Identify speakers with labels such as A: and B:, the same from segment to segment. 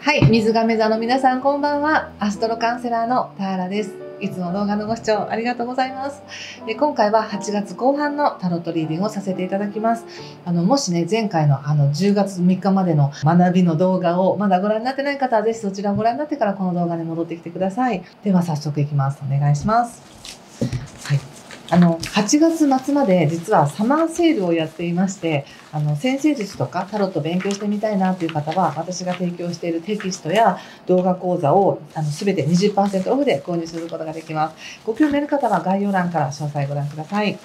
A: はい、水亀座の皆さんこんばんは。アストロカウンセラーのターラです。いつも動画のご視聴ありがとうございます。今回は8月後半のタロットリーディングをさせていただきます。もしね、前回の10月3日までの学びの動画をまだご覧になってない方は、ぜひそちらをご覧になってからこの動画に戻ってきてください。では早速いきます。お願いします。はい。8月末まで実はサマーセールをやっていまして、占星術とかタロット勉強してみたいなという方は、私が提供しているテキストや動画講座を全て 20% オフで購入することができます。ご興味ある方は概要欄から詳細ご覧ください。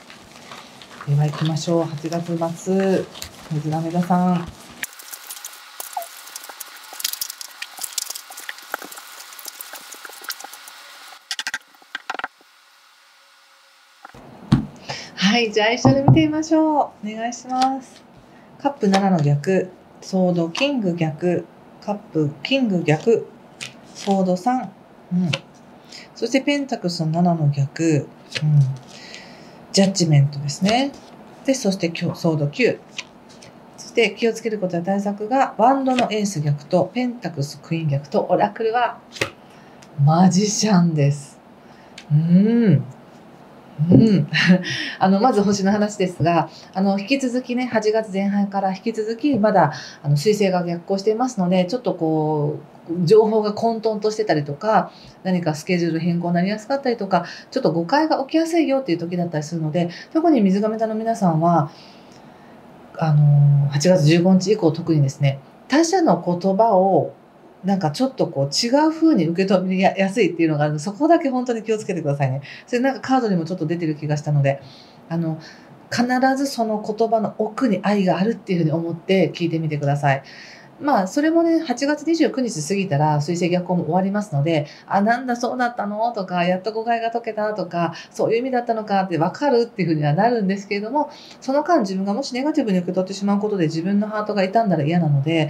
A: では行きましょう。8月末、水亀座さん。はい、じゃあ一緒に見てみましょう。お願いします。カップ7の逆、ソードキング逆、カップキング逆、ソード3、そしてペンタクスの7の逆、ジャッジメントですね。で、そしてソード9。そして気をつけることや対策が、ワンドのエース逆とペンタクスクイーン逆と、オラクルはマジシャンです。まず星の話ですが、引き続きね、8月前半から引き続き、まだ、彗星が逆行していますので、ちょっとこう、情報が混沌としてたりとか、何かスケジュール変更になりやすかったりとか、ちょっと誤解が起きやすいよっていう時だったりするので、特に水亀座の皆さんは、8月15日以降特にですね、他者の言葉をなんかちょっとこう違う風に受け止めやすいっていうのがあるので、そこだけ本当に気をつけてくださいね。それなんかカードにもちょっと出てる気がしたので、必ずその言葉の奥に愛があるっていうふうに思って聞いてみてください。それもね、8月29日過ぎたら水星逆行も終わりますので、なんだそうだったのとか、やっと誤解が解けたとか、そういう意味だったのかって分かるっていうふうにはなるんですけれども、その間自分がもしネガティブに受け取ってしまうことで自分のハートが傷んだら嫌なので、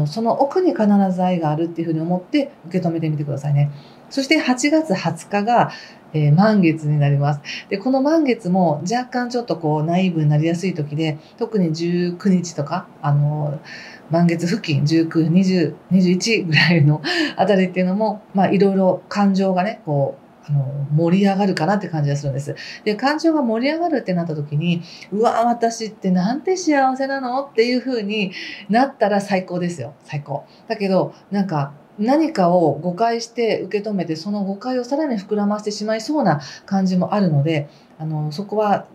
A: その奥に必ず愛があるっていうふうに思って受け止めてみてくださいね。そして8月20日が、満月になります。で、この満月も若干ちょっとこうナイーブになりやすい時で、特に19日とか、満月付近、19、20、21ぐらいのあたりっていうのも、いろいろ感情がね、こう、盛り上がるかなって感じがするんです。で、感情が盛り上がるってなった時に、うわ、私ってなんて幸せなのっていう風になったら最高ですよ。最高。だけど、なんか、何かを誤解して受け止めて、その誤解をさらに膨らませてしまいそうな感じもあるので、そこは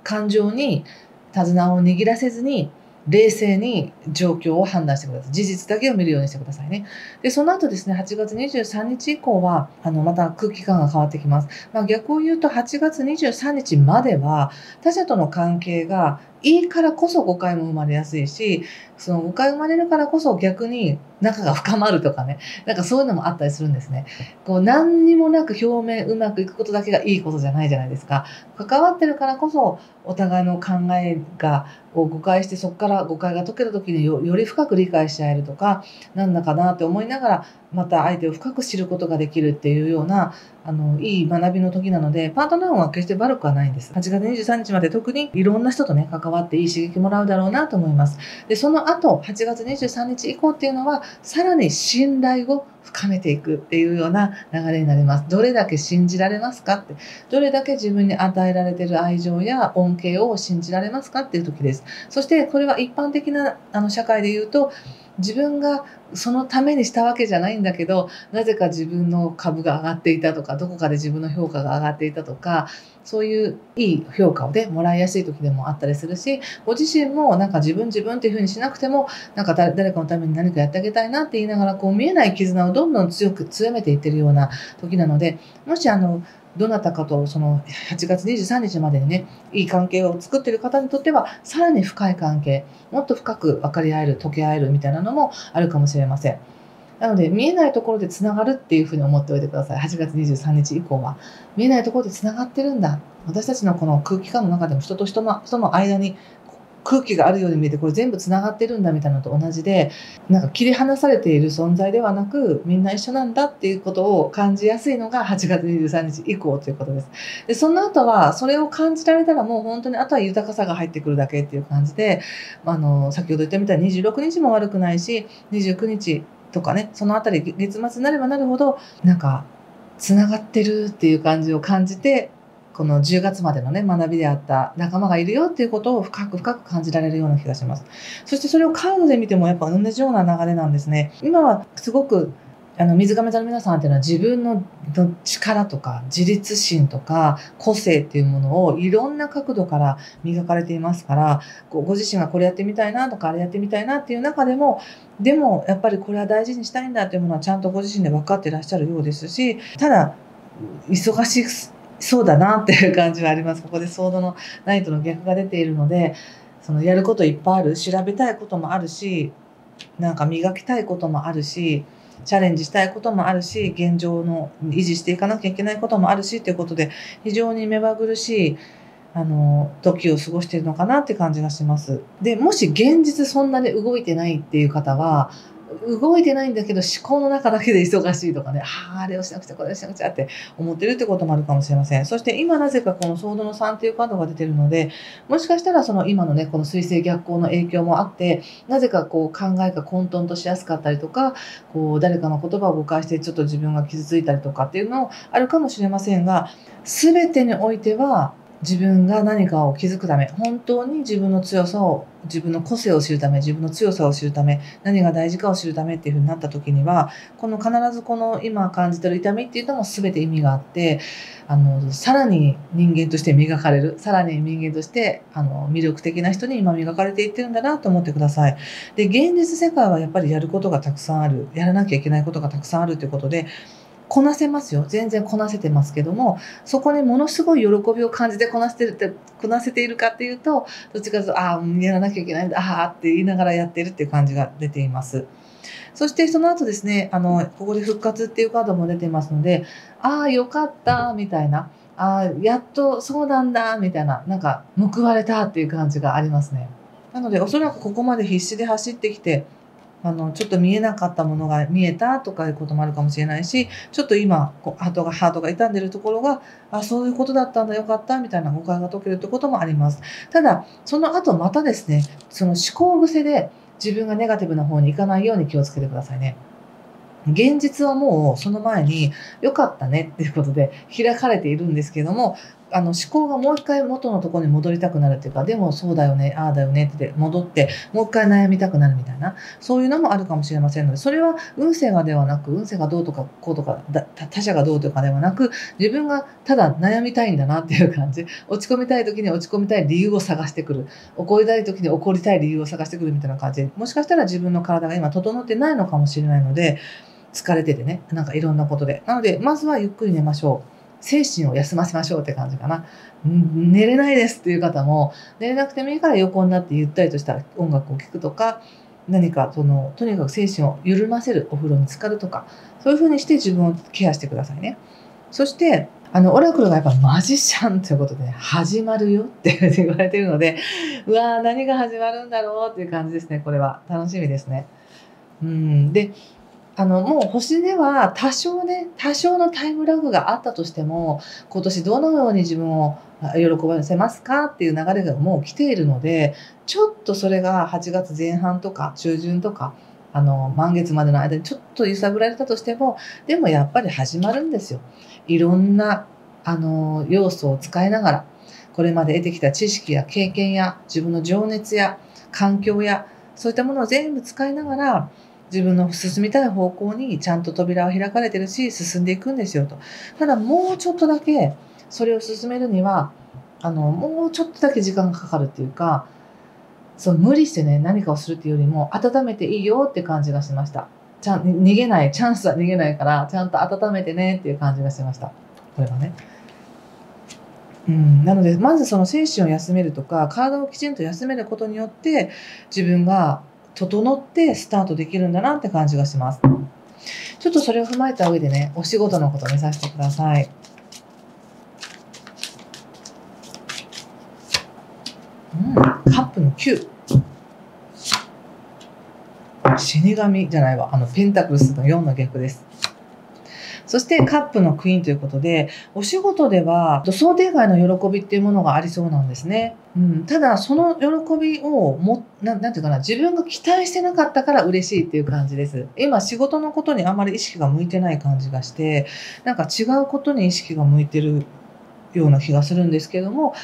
A: 感情に手綱を握らせずに、冷静に状況を判断してください。事実だけを見るようにしてくださいね。で、その後ですね、8月23日以降は、また空気感が変わってきます。逆を言うと、8月23日までは、他者との関係がいいからこそ誤解も生まれやすいし、その誤解生まれるからこそ逆に仲が深まるとかね、なんかそういうのもあったりするんですね。こう、何にもなく表面うまくいくことだけがいいことじゃないじゃないですか。関わってるからこそ、お互いの考えを誤解して、そこから誤解が解けた時により深く理解し合えるとか、なんだかなって思いながら、また相手を深く知ることができるっていうような、いい学びの時なので、パートナーは決して悪くはないんです。8月23日まで特にいろんな人とね、関わっていい刺激もらうだろうなと思います。で、その後、8月23日以降っていうのは、さらに信頼を深めていくっていうような流れになります。どれだけ信じられますかって、どれだけ自分に与えられている愛情や恩恵を信じられますかっていう時です。そしてこれは一般的な社会で言うと、自分がそのためにしたわけじゃないんだけど、なぜか自分の株が上がっていたとか、どこかで自分の評価が上がっていたとか、そういういい評価をね、もらいやすい時でもあったりするし、ご自身もなんか自分っていう風にしなくても、なんか誰かのために何かやってあげたいなって言いながら、こう見えない絆をどんどん強めていってるような時なので、もしどなたかとその8月23日までにね、いい関係を作っている方にとっては、さらに深い関係、もっと深く分かり合える、溶け合えるみたいなのもあるかもしれません。なので、見えないところでつながるっていうふうに思っておいてください。8月23日以降は。見えないところでつながってるんだ。私たちのこの空気感の中でも人と人の間に空気があるように見えて、これ全部つながってるんだみたいなのと同じで、なんか切り離されている存在ではなく、みんな一緒なんだっていうことを感じやすいのが8月23日以降ということです。で、その後は、それを感じられたらもう本当にあとは豊かさが入ってくるだけっていう感じで、先ほど言ったみたいに26日も悪くないし、29日、とかね、そのあたり月末になればなるほどなんかつながってるっていう感じを感じて、この10月までのね学びであった仲間がいるよっていうことを深く深く感じられるような気がします。そしてそれをカードで見てもやっぱ同じような流れなんですね。今はすごく水亀座の皆さんっていうのは自分の力とか自立心とか個性っていうものをいろんな角度から磨かれていますから、ご自身がこれやってみたいなとかあれやってみたいなっていう中でも、でもやっぱりこれは大事にしたいんだっていうものはちゃんとご自身で分かっていらっしゃるようですし、ただ忙しそうだなっていう感じはあります。ここでソードのナイトの逆が出ているので、そのやることいっぱいある、調べたいこともあるし、なんか磨きたいこともあるし、チャレンジしたいこともあるし、現状の維持していかなきゃいけないこともあるしということで、非常に目まぐるしい時を過ごしているのかなって感じがします。で、もし現実そんなに動いてないっていう方は、動いてないんだけど思考の中だけで忙しいとかね、あれをしなくちゃこれをしなくちゃって思ってるってこともあるかもしれません。そして今なぜかこのソードの3っていうカードが出てるので、もしかしたらその今のねこの水星逆行の影響もあって、なぜかこう考えが混沌としやすかったりとか、こう誰かの言葉を誤解してちょっと自分が傷ついたりとかっていうのもあるかもしれませんが、全てにおいては自分が何かを気づくため、本当に自分の強さを、自分の個性を知るため、自分の強さを知るため、何が大事かを知るためっていうふうになった時には、この必ずこの今感じてる痛みっていうのも全て意味があって、さらに人間として磨かれる、さらに人間として魅力的な人に今磨かれていってるんだなと思ってください。で、現実世界はやっぱりやることがたくさんある、やらなきゃいけないことがたくさんあるということで、こなせますよ。全然こなせてますけども、そこにものすごい喜びを感じてこなせているかっていうと、どっちかというと、やらなきゃいけないんだ、って言いながらやってるっていう感じが出ています。そしてその後ですね、ここで復活っていうカードも出てますので、よかった、みたいな、やっとそうなんだ、みたいな、なんか報われたっていう感じがありますね。なので、おそらくここまで必死で走ってきて、ちょっと見えなかったものが見えたとかいうこともあるかもしれないし、ちょっと今ハートが傷んでるところが、そういうことだったんだ、よかったみたいな誤解が解けるってこともあります。ただその後またですね、その思考癖で自分がネガティブな方に行かないように気をつけてくださいね。現実はもうその前に良かったねっていうことで開かれているんですけども、思考がもう一回元のところに戻りたくなるっていうか、でもそうだよね、ああだよねって戻ってもう一回悩みたくなるみたいな、そういうのもあるかもしれませんので、それは運勢がではなく、運勢がどうとかこうとか他者がどうとかではなく、自分がただ悩みたいんだなっていう感じ、落ち込みたい時に落ち込みたい理由を探してくる、怒りたい時に怒りたい理由を探してくるみたいな感じで、もしかしたら自分の体が今整ってないのかもしれないので、疲れててね、なんかいろんなことで。なので、まずはゆっくり寝ましょう。精神を休ませましょうって感じかな。寝れないですっていう方も、寝れなくてもいいから横になってゆったりとした音楽を聴くとか、何かとにかく精神を緩ませる、お風呂に浸かるとか、そういうふうにして自分をケアしてくださいね。そして、オラクルがやっぱマジシャンということで、始まるよって言われているので、何が始まるんだろうっていう感じですね、これは。楽しみですね。で、もう星では多少のタイムラグがあったとしても、今年どのように自分を喜ばせますかっていう流れがもう来ているので、ちょっとそれが8月前半とか中旬とか、満月までの間にちょっと揺さぶられたとしても、でもやっぱり始まるんですよ。いろんな、要素を使いながら、これまで得てきた知識や経験や自分の情熱や環境や、そういったものを全部使いながら、自分の進みたい方向にちゃんと扉は開かれてるし、進んでいくんですよと。ただもうちょっとだけそれを進めるには、もうちょっとだけ時間がかかるっていうか、無理してね、何かをするっていうよりも、温めていいよって感じがしました。逃げない、チャンスは逃げないから、ちゃんと温めてねっていう感じがしました。これはね。なので、まずその精神を休めるとか、体をきちんと休めることによって、自分が整ってスタートできるんだなって感じがします。ちょっとそれを踏まえた上でね、お仕事のことを見させてください。カップの9。死神じゃないわ。ペンタクルスの4の逆です。そしてカップのクイーンということで、お仕事では想定外の喜びっていうものがありそうなんですね。ただその喜びをなんていうかな、自分が期待してなかったから嬉しいっていう感じです。今仕事のことにあまり意識が向いてない感じがして、なんか違うことに意識が向いてるような気がするんですけれども、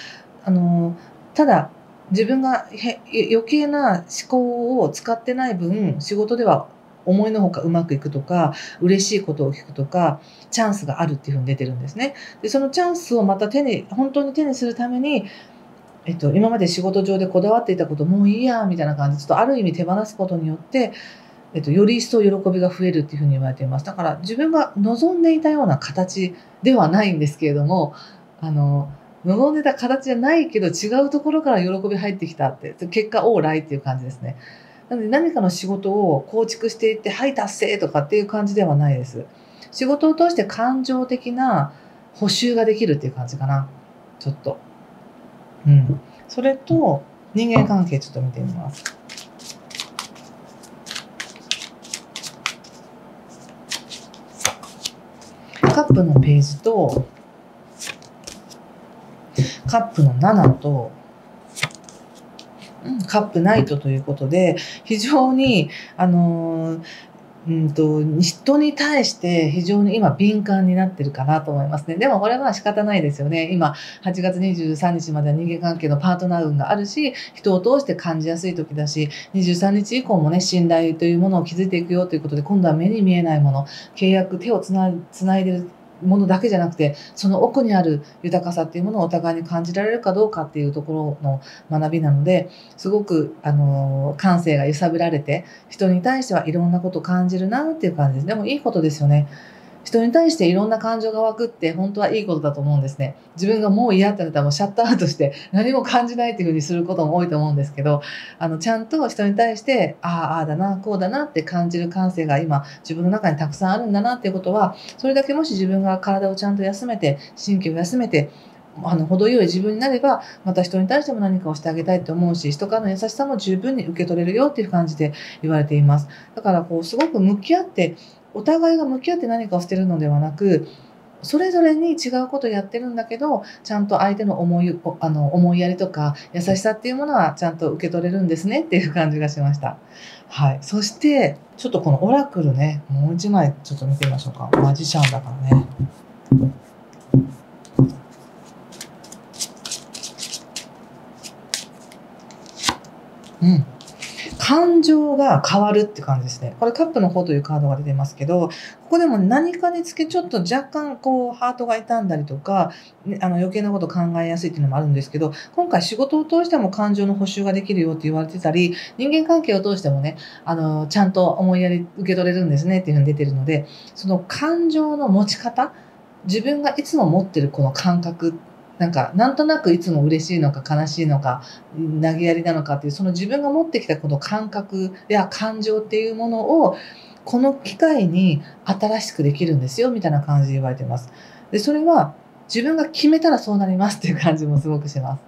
A: ただ自分が余計な思考を使ってない分、仕事では思いのほかうまくいくとか、嬉しいことを聞くとか、チャンスがあるっていうふうに出てるんですね。で、そのチャンスをまた本当に手にするために、今まで仕事上でこだわっていたこともういいやみたいな感じで、ちょっとある意味手放すことによって、より一層喜びが増えるっていうふうに言われています。だから自分が望んでいたような形ではないんですけれども、望んでた形じゃないけど違うところから喜び入ってきたって、結果オーライっていう感じですね。なので何かの仕事を構築していって、はい、達成とかっていう感じではないです。仕事を通して感情的な補修ができるっていう感じかな。ちょっと。それと人間関係ちょっと見てみます。カップのページと、カップの7と、カップナイトということで、非常に、人に対して非常に今敏感になってるかなと思いますね。でもこれは仕方ないですよね。今、8月23日までは人間関係のパートナー運があるし、人を通して感じやすい時だし、23日以降もね、信頼というものを築いていくよということで、今度は目に見えないもの、契約、手をつないでるものだけじゃなくて、その奥にある豊かさっていうものをお互いに感じられるかどうかっていうところの学びなので、すごく感性が揺さぶられて、人に対してはいろんなことを感じるなっていう感じです。でもいいことですよね。人に対していろんな感情が湧くって本当はいいことだと思うんですね。自分がもう嫌ってなったらもうシャットアウトして何も感じないっていうふうにすることも多いと思うんですけど、ちゃんと人に対してああだなこうだなって感じる感性が今自分の中にたくさんあるんだなっていうことは、それだけもし自分が体をちゃんと休めて神経を休めて程よい自分になれば、また人に対しても何かをしてあげたいと思うし、人からの優しさも十分に受け取れるよっていう感じで言われています。だからすごく向き合って、お互いが向き合って何かをしてるのではなく、それぞれに違うことをやってるんだけど、ちゃんと相手の思いやりとか優しさっていうものはちゃんと受け取れるんですねっていう感じがしました。はい。そして、ちょっとこのオラクルね、もう一枚ちょっと見てみましょうか。マジシャンだからね。感情が変わるって感じですね。これカップの方というカードが出てますけど、ここでも何かにつけちょっと若干ハートが傷んだりとか、余計なこと考えやすいっていうのもあるんですけど、今回仕事を通しても感情の補修ができるよって言われてたり、人間関係を通してもね、ちゃんと思いやり受け取れるんですねっていうふうに出てるので、その感情の持ち方、自分がいつも持ってるこの感覚、なんとなくいつも嬉しいのか悲しいのか投げやりなのかっていう、その自分が持ってきたこの感覚や感情っていうものをこの機会に新しくできるんですよみたいな感じで言われています。でそれは自分が決めたらそうなりますっていう感じもすごくします。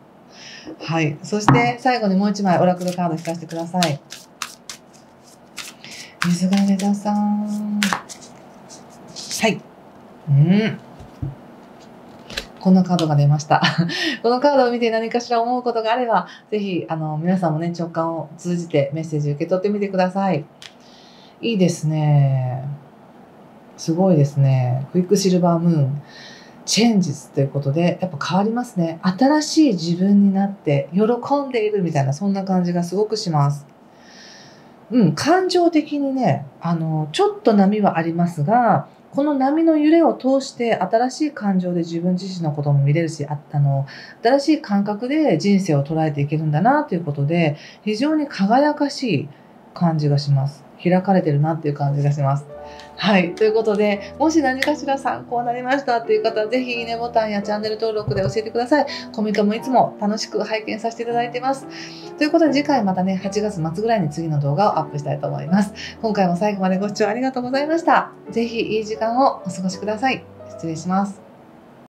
A: はい。そして最後にもう一枚オラクルカード引かせてください。水金座さん。はい。こんなカードが出ました。このカードを見て何かしら思うことがあれば、ぜひ皆さんもね、直感を通じてメッセージ受け取ってみてください。いいですね。すごいですね。クイックシルバームーン。チェンジズということで、やっぱ変わりますね。新しい自分になって喜んでいるみたいな、そんな感じがすごくします。感情的にね、ちょっと波はありますが、この波の揺れを通して新しい感情で自分自身のことも見れるし、新しい感覚で人生を捉えていけるんだなということで、非常に輝かしい感じがします。開かれてるなっていう感じがします。はい。ということで、もし何かしら参考になりましたっていう方は、ぜひいいねボタンやチャンネル登録で教えてください。コメントもいつも楽しく拝見させていただいています。ということで、次回またね、8月末ぐらいに次の動画をアップしたいと思います。今回も最後までご視聴ありがとうございました。ぜひいい時間をお過ごしください。失礼します。